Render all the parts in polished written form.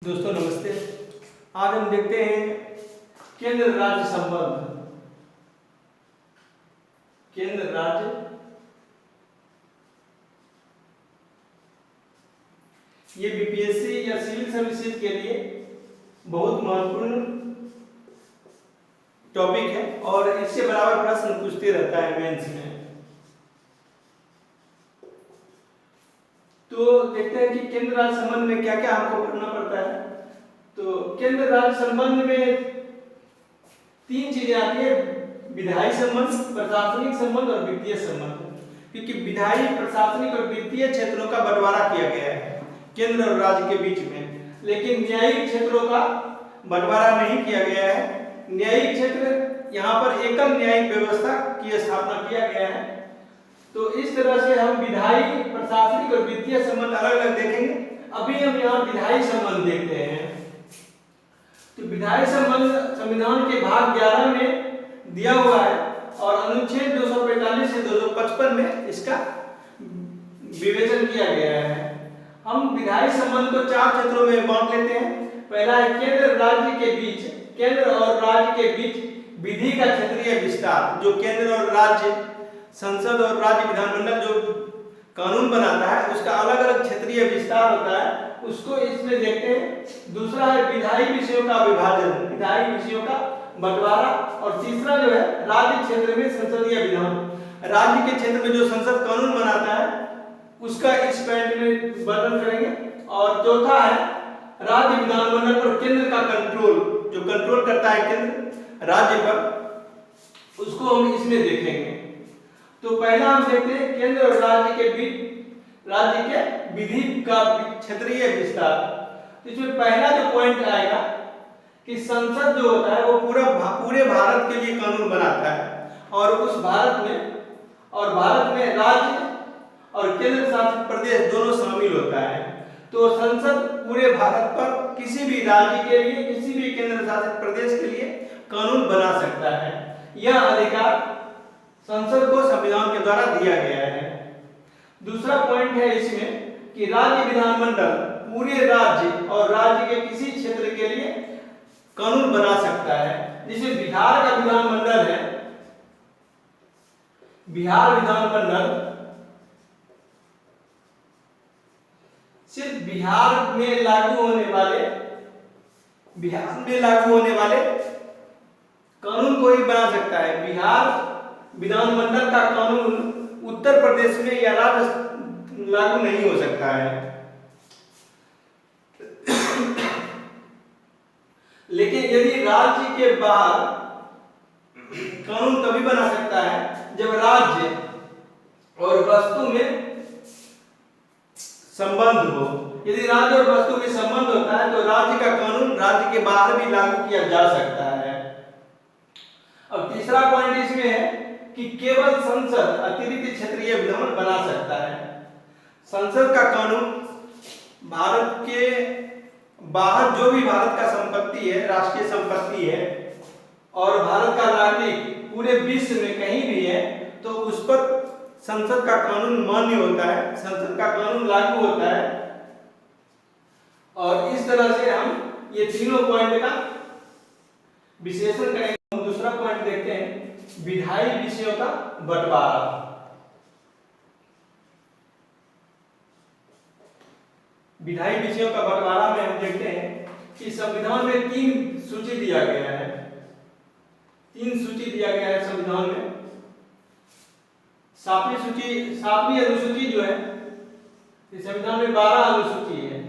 दोस्तों नमस्ते। आज हम देखते हैं केंद्र राज्य संबंध। केंद्र राज्य ये बीपीएससी या सिविल सर्विसेज के लिए बहुत महत्वपूर्ण टॉपिक है और इससे बराबर प्रश्न पूछते रहता है मेंस में। तो देखते हैं कि केंद्र राज्य संबंध में क्या क्या हमको करना पड़ता है। तो केंद्र राज्य संबंध में तीन चीजें आती है: विधायी संबंध, प्रशासनिक संबंध और वित्तीय संबंध। क्योंकि विधायी, प्रशासनिक और वित्तीय क्षेत्रों का बंटवारा किया गया है केंद्र और राज्य के बीच में, लेकिन न्यायिक क्षेत्रों का बंटवारा नहीं किया गया है। न्यायिक क्षेत्र यहाँ पर एकल न्यायिक व्यवस्था की स्थापना किया गया है। तो इस तरह से हम विधायी, प्रशासनिक और वित्तीय संबंध अलग अलग देखेंगे। अभी हम यहाँ विधायी संबंध देखते हैं। तो विधायी संबंध संविधान के भाग 11 में दिया हुआ है और अनुच्छेद 245 से 255 में इसका विवेचन किया गया है। हम विधायी संबंध को चार क्षेत्रों में बांट लेते हैं। पहला है केंद्र राज्य के बीच, केंद्र और राज्य के बीच विधि का क्षेत्रीय विस्तार। जो केंद्र और राज्य, संसद और राज्य विधानमंडल जो कानून बनाता है उसका अलग अलग क्षेत्रीय विस्तार होता है, उसको इसमें देखते हैं। दूसरा है विधायी विषयों का विभाजन, विधायी विषयों का बंटवारा। और तीसरा जो है राज्य क्षेत्र में संसदीय विधान, राज्य के क्षेत्र में जो संसद कानून बनाता है उसका इस पॉइंट में वर्णन करेंगे। और चौथा है राज्य विधानमंडल पर केंद्र का कंट्रोल, जो कंट्रोल करता है केंद्र राज्य पर, उसको हम इसमें देखेंगे। तो पहला हम देखते हैं केंद्र और राज्य के बीच, राज्य के विधि का क्षेत्रीय विस्तार। तो इसमें पहला जो पॉइंट आएगा कि संसद जो होता है वो पूरे भारत के लिए कानून बनाता है और उस भारत में राज्य और केंद्र शासित प्रदेश दोनों शामिल होता है। तो संसद पूरे भारत पर किसी भी राज्य के लिए, किसी भी केंद्र शासित प्रदेश के लिए कानून बना सकता है। यह अधिकार संसद को संविधान के द्वारा दिया गया है। दूसरा पॉइंट है इसमें कि राज्य विधानमंडल पूरे राज्य और राज्य के किसी क्षेत्र के लिए कानून बना सकता है। जैसे बिहार का विधानमंडल है, बिहार विधानमंडल सिर्फ बिहार में लागू होने वाले कानून को ही बना सकता है। बिहार विधानमंडल का कानून उत्तर प्रदेश में या राज्य लागू नहीं हो सकता है। लेकिन यदि राज्य के बाहर कानून तभी बना सकता है जब राज्य और वस्तु में संबंध हो। यदि राज्य और वस्तु में संबंध होता है तो राज्य का कानून राज्य के बाहर भी लागू किया जा सकता है। अब तीसरा पॉइंट इसमें है कि केवल संसद अतिरिक्त क्षेत्रीय विधान बना सकता है। संसद का कानून भारत के बाहर जो भी भारत का संपत्ति है, राष्ट्रीय संपत्ति है, और भारत का नागरिक पूरे विश्व में कहीं भी है तो उस पर संसद का कानून मान्य होता है, संसद का कानून लागू होता है। और इस तरह से हम ये तीनों पॉइंट का विश्लेषण करेंगे। हम दूसरा पॉइंट देखते हैं विधायी विषयों का बंटवारा। विधायी विषयों का बंटवारा में हम देखते हैं कि संविधान में तीन सूची दिया गया है। तीन सूची दिया गया है संविधान में। सातवीं अनुसूची जो है, इस संविधान में 12 अनुसूची है,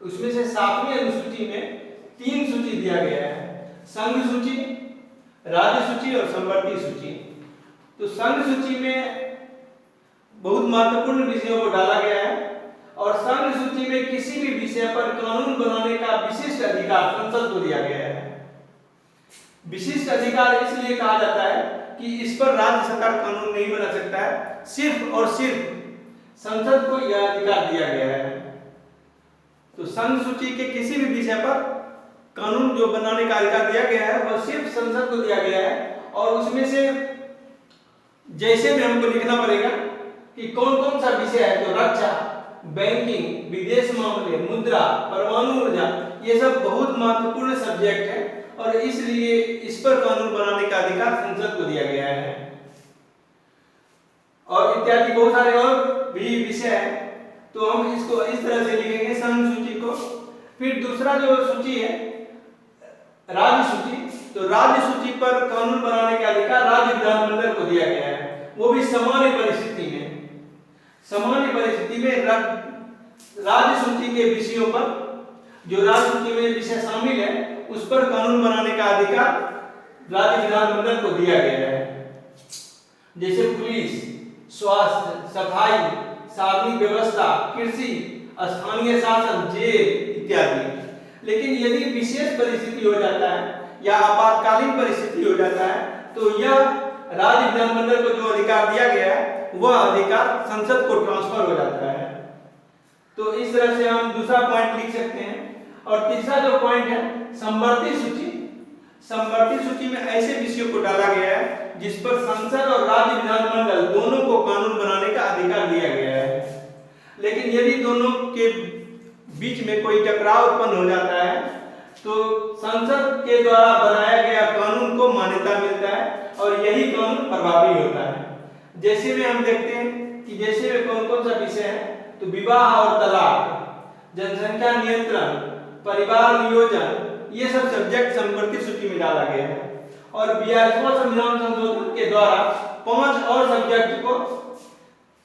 उसमें से सातवीं अनुसूची में तीन सूची दिया गया है: संघ सूची, राज्य सूची और संवर्ती सूची। तो संघ सूची में बहुत महत्वपूर्ण विषयों को डाला गया है और संघ सूची में किसी भी विषय पर कानून बनाने का विशिष्ट अधिकार संसद को दिया गया है। विशिष्ट अधिकार इसलिए कहा जाता है कि इस पर राज्य सरकार कानून नहीं बना सकता है, सिर्फ और सिर्फ संसद को यह अधिकार दिया गया है। तो संघ सूची के किसी भी विषय पर कानून जो बनाने का अधिकार दिया गया है वह सिर्फ संसद को दिया गया है। और उसमें से जैसे भी हमको लिखना पड़ेगा कि कौन कौन सा विषय है, तो रक्षा, बैंकिंग, विदेश मामले, मुद्रा, परमाणु ऊर्जा, ये सब बहुत महत्वपूर्ण सब्जेक्ट है और इसलिए इस पर कानून बनाने का अधिकार संसद को दिया गया है। और इत्यादि बहुत सारे और भी विषय है, तो हम इसको इस तरह से लिखेंगे संघ सूची को। फिर दूसरा जो सूची है राज्य सूची, तो राज्य सूची पर कानून बनाने का अधिकार राज्य विधानमंडल को दिया गया है, वो भी सामान्य परिस्थिति में। सामान्य परिस्थिति में राज्य सूची के विषयों पर, जो राज्य सूची में विषय शामिल है उस पर कानून बनाने का अधिकार राज्य विधानमंडल को दिया गया है। जैसे पुलिस, स्वास्थ्य, सफाई, सार्वजनिक व्यवस्था, कृषि, स्थानीय शासन, जेल इत्यादि। लेकिन यदि विशेष परिस्थिति हो जाता है या आपातकालीन परिस्थिति हो जाता है तो यह राज्य विधानमंडल को जो अधिकार दिया गया है वह अधिकार संसद को ट्रांसफर हो जाता है। तो इस तरह से हम दूसरा पॉइंट लिख सकते हैं। और तीसरा जो पॉइंट है समवर्ती सूची। समवर्ती सूची में ऐसे विषयों को डाला गया है जिस पर संसद और राज्य विधानमंडल दोनों को कानून बनाने का अधिकार दिया गया है। लेकिन यदि दोनों के बीच में कोई टकराव उत्पन्न हो जाता है तो संसद के द्वारा बनाया गया कानून को मान्यता मिलता है और यही कानून प्रभावी होता है। जैसे में हम देखते हैं कि जैसे में कौन कौन सा विषय है, तो विवाह और तलाक, जनसंख्या नियंत्रण, परिवार नियोजन, ये सब सब्जेक्ट समवर्ती सूची में डाला गया है। और 42वां संविधान संशोधन के द्वारा 5 और सब्जेक्ट को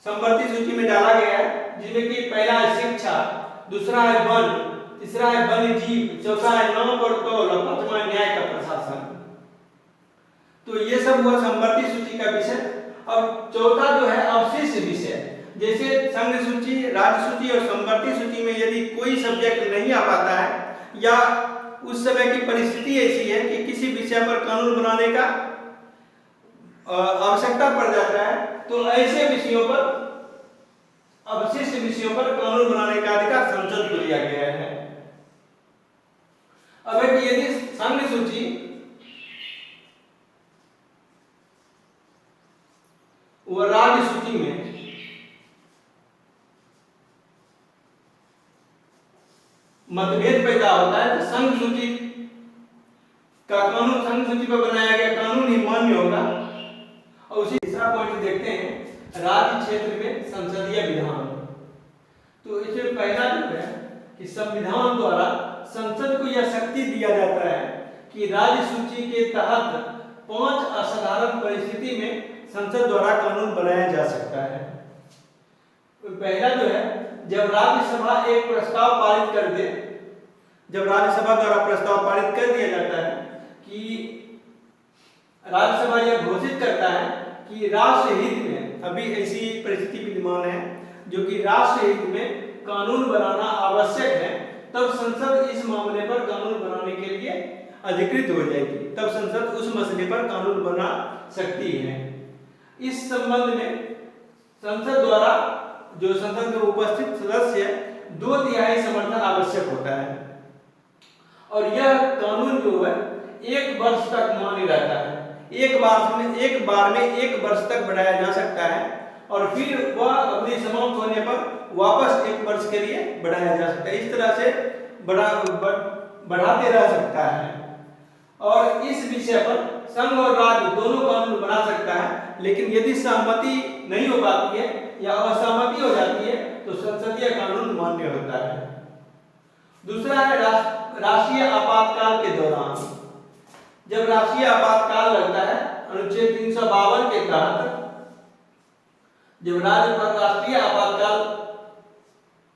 समवर्ती सूची में डाला गया है, जिसमें कि पहला है शिक्षा, दूसरा है वन, तीसरा है वन्य जीव, चौथा है नाम और तौल और पांचवा है न्याय का प्रशासन। तो ये सब हुआ समवर्ती सूची का विषय। अब चौथा जो है अवशिष्ट विषय, जैसे संघ सूची, राज्य सूची और समवर्ती सूची में यदि कोई सब्जेक्ट नहीं आ पाता है या उस समय की परिस्थिति ऐसी है कि किसी विषय पर कानून बनाने का आवश्यकता पड़ जाता है, तो ऐसे विषयों पर, अवशिष्ट विषयों पर कानून बनाने का अधिकार संसद को दिया गया है। अब है कि यदि संघ सूची व राज्य सूची में मतभेद पैदा होता है तो संघ सूची का कानून, संघ सूची पर बनाया गया कानून ही मान्य होगा। और उसी तीसरा पॉइंट देखते हैं राज्य क्षेत्र में संसदीय विधान। तो इसमें पहला जो है कि संविधान द्वारा संसद को यह शक्ति दिया जाता है कि राज्य सूची के तहत 5 असाधारण परिस्थिति में संसद द्वारा कानून बनाया जा सकता है। पहला जो है जब राज्यसभा एक प्रस्ताव पारित कर दे, जब राज्यसभा द्वारा प्रस्ताव पारित कर दिया जाता है कि राज्यसभा यह घोषित करता है कि राष्ट्र हित में, अभी ऐसी परिस्थिति विद्यमान है जो कि राष्ट्र हित में कानून बनाना आवश्यक है, तब संसद इस मामले पर कानून बनाने के लिए अधिकृत हो जाएगी, तब संसद उस मसले पर कानून बना सकती है। इस संबंध में संसद द्वारा जो संसद में उपस्थित सदस्य 2/3 समर्थन आवश्यक होता है और यह कानून जो है 1 वर्ष तक मान्य रहता है। एक बार में 1 वर्ष तक बढ़ाया जा सकता है और फिर वह अवधि समाप्त होने पर वापस 1 वर्ष के लिए बढ़ाया जा सकता है। इस तरह से बढ़ाते रह सकता है और इस विषय पर संघ और राज्य दोनों कानून बना सकता है। लेकिन यदि सहमति नहीं हो पाती है या असहमति हो जाती है तो संसदीय कानून मान्य होता है। दूसरा है राष्ट्रीय आपातकाल के दौरान। जब राष्ट्रीय आपातकाल लगता है अनुच्छेद 352 के तहत, जब राज्य पर राष्ट्रीय आपातकाल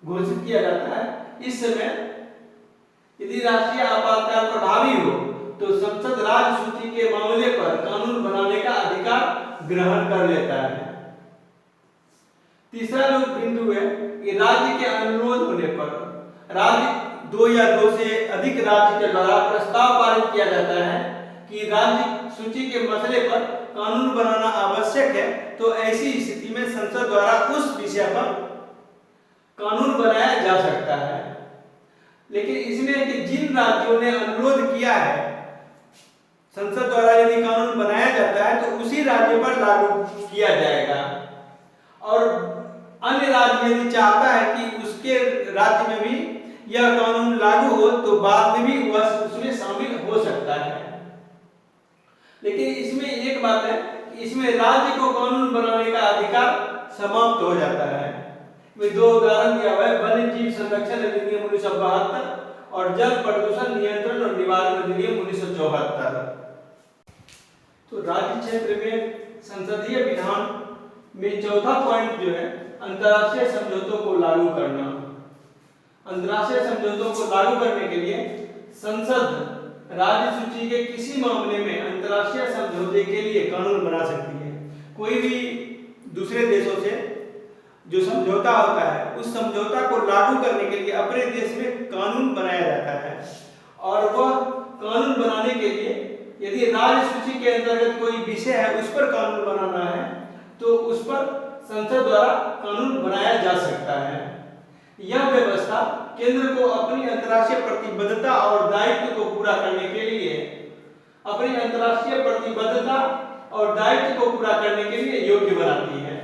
घोषित किया जाता है, इस समय यदि राष्ट्रीय आपातकाल प्रभावी हो तो संसद राज्य सूची के मामले पर कानून बनाने का अधिकार ग्रहण कर लेता है। तीसरा जो बिंदु है कि राज्य के अनुरोध होने पर, राज्य 2 या 2 से अधिक राज्य के द्वारा प्रस्ताव पारित किया जाता है कि राज्य सूची के मसले पर कानून बनाना आवश्यक है, तो ऐसी स्थिति में संसद द्वारा उस विषय पर कानून बनाया जा सकता है। लेकिन इसमें कि जिन राज्यों ने अनुरोध किया है, संसद द्वारा यदि कानून बनाया जाता है तो उसी राज्य पर लागू किया जाएगा और अन्य राज्य यदि चाहता है कि राज्य में भी यह कानून लागू हो तो बाद में भी वह उसमें शामिल हो सकता है। लेकिन इसमें एक बात है, इसमें राज्य को कानून बनाने का अधिकार समाप्त हो जाता है। में दो उदाहरण दिया हुआ है, वन्य जीव संरक्षण अधिनियम 1972 और जल प्रदूषण नियंत्रण और निवारण अधिनियम 1974। तो राज्य क्षेत्र में संसदीय विधान में चौथा पॉइंट जो है अंतर्राष्ट्रीय समझौतों को लागू करना। अंतर्राष्ट्रीय समझौतों को लागू करने के लिए संसद राज्य सूची के किसी मामले में अंतर्राष्ट्रीय समझौते के लिए कानून बना सकती है। कोई भी दूसरे देशों से जो समझौता होता है उस समझौता को लागू करने के लिए अपने देश में कानून बनाया जाता है, और वह कानून बनाने के लिए यदि राज्य सूची के अंतर्गत कोई विषय है उस पर कानून बनाना है तो उस पर संसद द्वारा कानून बनाया जा सकता है। यह व्यवस्था केंद्र को अपनी अंतर्राष्ट्रीय प्रतिबद्धता और दायित्व को पूरा करने के लिए योग्य बनाती है।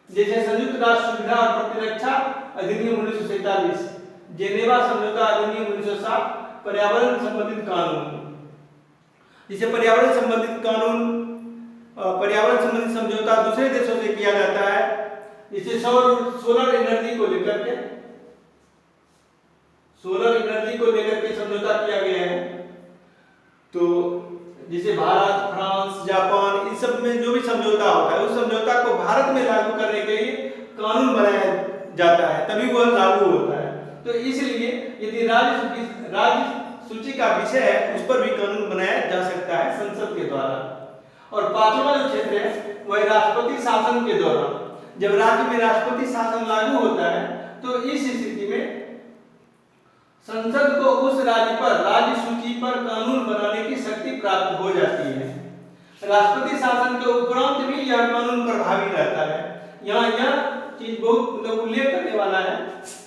जैसे संयुक्त राष्ट्र सुविधा और प्रतिरक्षा अधिनियम 1947, जेनेवा समझौता अधिनियम 1960, पर्यावरण संबंधित कानून। जिसे पर्यावरण संबंधित समझौता दूसरे देशों से किया जाता है, जिसे सोलर एनर्जी को लेकर के समझौता किया गया है। तो जिसे भारत, फ्रांस, जापान, इन सब में जो भी समझौता होता है उस समझौता को भारत में लागू करने के लिए कानून बनाया जाता है, तभी वह लागू होता है। तो इसलिए यदि राज्य सूची का विषय है उस पर भी कानून बनाया जा सकता है संसद के द्वारा। और पांचवा जो क्षेत्र है वह राष्ट्रपति शासन के दौरान। जब राज्य में राष्ट्रपति शासन लागू होता है तो इस स्थिति में संसद को उस राज्य पर राज्य सूची पर कानून बनाने की शक्ति प्राप्त हो जाती है। राष्ट्रपति शासन के उपरांत भी यह कानून प्रभावी रहता है। यहाँ यह चीज बहुत उल्लेख करने वाला है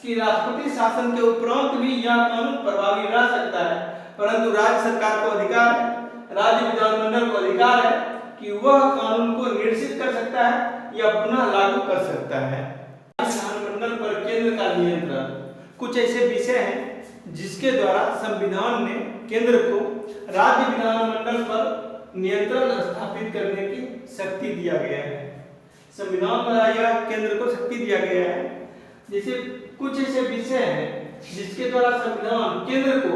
कि राष्ट्रपति शासन के उपरांत भी यह कानून प्रभावी रह सकता है, परंतु राज्य सरकार को अधिकार है, राज्य विधानमंडल को अधिकार है कि वह कानून को निरसित कर सकता है या पुनः लागू कर सकता है। विधानमंडल पर केंद्र का नियंत्रण। कुछ ऐसे विषय हैं जिसके द्वारा संविधान ने केंद्र को राज्य विधानमंडल पर नियंत्रण स्थापित करने की शक्ति दिया गया है। संविधान द्वारा यह केंद्र को शक्ति दिया गया है। जैसे कुछ ऐसे विषय हैं जिसके द्वारा संविधान केंद्र को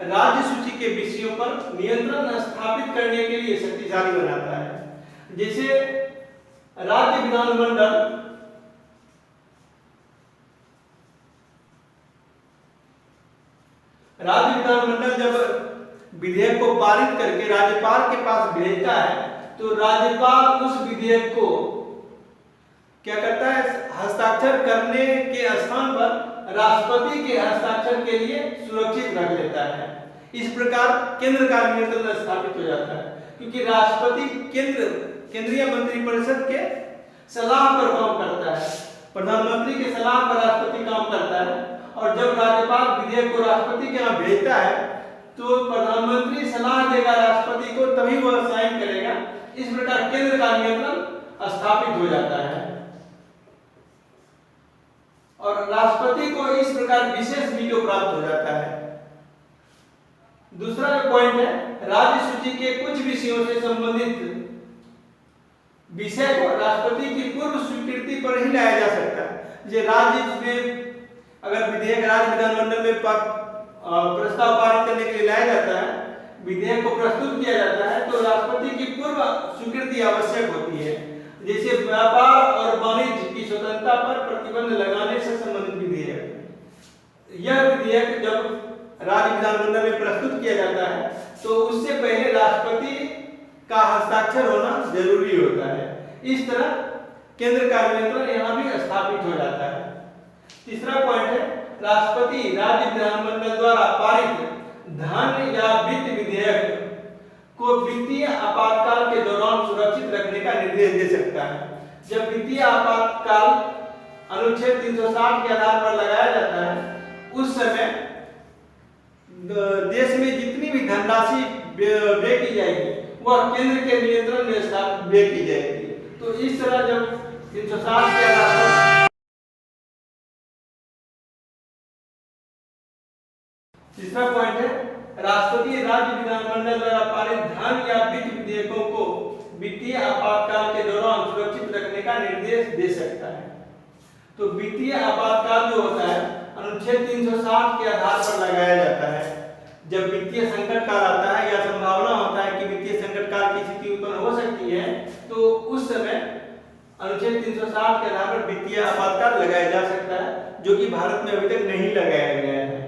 राज्य सूची के विषयों पर नियंत्रण स्थापित करने के लिए शक्तिशाली बनाता है। जैसे राज्य विधानमंडल जब विधेयक को पारित करके राज्यपाल के पास भेजता है तो राज्यपाल उस विधेयक को क्या करता है, हस्ताक्षर करने के स्थान पर राष्ट्रपति के हस्ताक्षर के लिए सुरक्षित रख लेता है। इस प्रकार केंद्र का नियंत्रण स्थापित हो जाता है, क्योंकि राष्ट्रपति केंद्रीय मंत्रिपरिषद के सलाह पर काम करता है, प्रधानमंत्री के सलाह पर राष्ट्रपति काम करता है। और जब राज्यपाल विधेयक को राष्ट्रपति के यहाँ भेजता है तो प्रधानमंत्री सलाह देगा राष्ट्रपति को, तभी वह साइन करेगा। इस प्रकार केंद्र का नियंत्रण स्थापित हो जाता है और राष्ट्रपति को इस प्रकार विशेष वीटो प्राप्त हो जाता है। दूसरा पॉइंट है, राज्य सूची के कुछ विषयों से संबंधित विषय को राष्ट्रपति की पूर्व स्वीकृति पर ही लाया जा सकता है। जो राज्य में अगर विधेयक राज्य विधानमंडल में प्रस्ताव पारित करने के लिए लाया जाता है, विधेयक को प्रस्तुत किया जाता है, तो राष्ट्रपति की पूर्व स्वीकृति आवश्यक होती है। जैसे व्यापार और वाणिज्य की स्वतंत्रता पर प्रतिबंध लगाने से संबंधित विधेयक। यह विधेयक जब राज्य विधानमंडल में प्रस्तुत किया जाता है तो उससे पहले राष्ट्रपति का हस्ताक्षर होना जरूरी होता है। इस तरह केंद्र का नियंत्रण यहाँ भी स्थापित हो जाता है। तीसरा पॉइंट है, राष्ट्रपति राज्य विधानमंडल द्वारा पारित धन या वित्त विधेयक को वित्तीय आपातकाल के दौरान सुरक्षित रखने का निर्देश दे सकता है। जब वित्तीय आपातकाल अनुच्छेद 360 के आधार पर लगाया जाता है, उस समय देश में जितनी भी धनराशि व्यय की जाएगी वह केंद्र के नियंत्रण में व्यय की जाएगी। तो इस तरह जब 360 के आधार पर तीसरा पॉइंट है राष्ट्रपति राज्य विधानमंडल द्वारा पारित धन या वित्त विधेयकों को वित्तीय आपातकाल के दौरान सुरक्षित रखने का निर्देश दे सकता है। तो वित्तीय आपातकाल जो होता है अनुच्छेद 360 के आधार पर लगाया जाता है। जब वित्तीय संकट काल आता है या संभावना होता है कि वित्तीय संकट काल की स्थिति उत्पन्न हो सकती है, तो उस समय अनुच्छेद 360 के आधार पर वित्तीय आपातकाल लगाया जा सकता है, जो कि भारत में अभी तक नहीं लगाया गया है।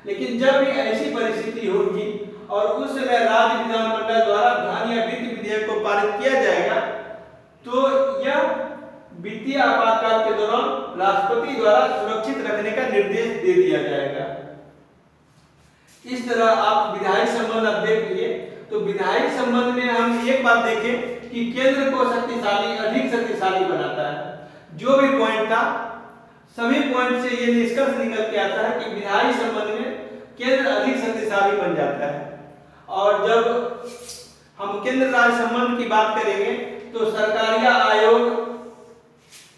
लेकिन जब भी ऐसी परिस्थिति होगी और उस समय राज्य विधानमंडल द्वारा धन या वित्त विधेयक को पारित किया जाएगा, तो यह वित्तीय आपातकाल के दौरान राष्ट्रपति द्वारा सुरक्षित रखने का निर्देश दे दिया जाएगा। इस तरह आप विधायी संबंध अब देख लिए। तो विधायी संबंध में हम एक बात देखें कि केंद्र को शक्तिशाली अधिक शक्तिशाली बनाता है। जो भी पॉइंट था सभी पॉइंट से ये निष्कर्ष निकल के आता है कि विधायी संबंध में केंद्र अधिक शक्तिशाली बन जाता है। और जब हम केंद्र राज्य संबंध की बात करेंगे तो सरकारिया आयोग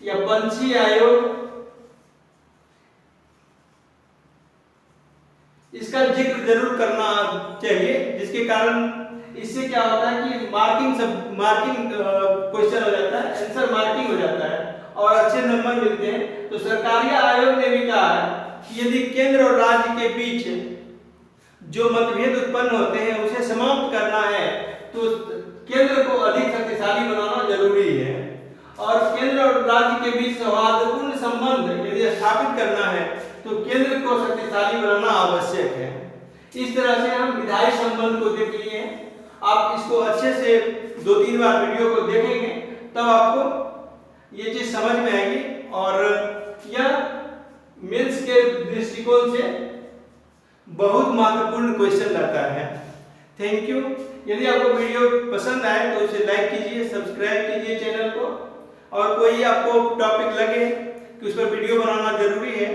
या पंछी आयोग, इसका जिक्र जरूर करना चाहिए, जिसके कारण इससे क्या होता है कि मार्किंग क्वेश्चन हो जाता है, आंसर मार्किंग हो जाता है और अच्छे नंबर मिलते हैं। तो सरकारिया आयोग ने भी कहा है कि यदि केंद्र और राज्य के बीच जो मतभेद उत्पन्न होते हैं उसे समाप्त करना है तो केंद्र को अधिक शक्तिशाली बनाना जरूरी है, और केंद्र और राज्य के बीच सौहार्दपूर्ण संबंध यदि स्थापित करना है तो केंद्र को शक्तिशाली बनाना आवश्यक है। इस तरह से हम विधायी संबंध को देख लिए हैं। आप इसको अच्छे से 2-3 बार वीडियो को देखेंगे तब आपको ये चीज समझ में आएगी, और यह मेंस के दृष्टिकोण से बहुत महत्वपूर्ण क्वेश्चन रहता है। Thank you. यदि आपको वीडियो पसंद आए तो उसे लाइक कीजिए, सब्सक्राइब कीजिए चैनल को, और कोई आपको टॉपिक लगे कि उस पर वीडियो बनाना जरूरी है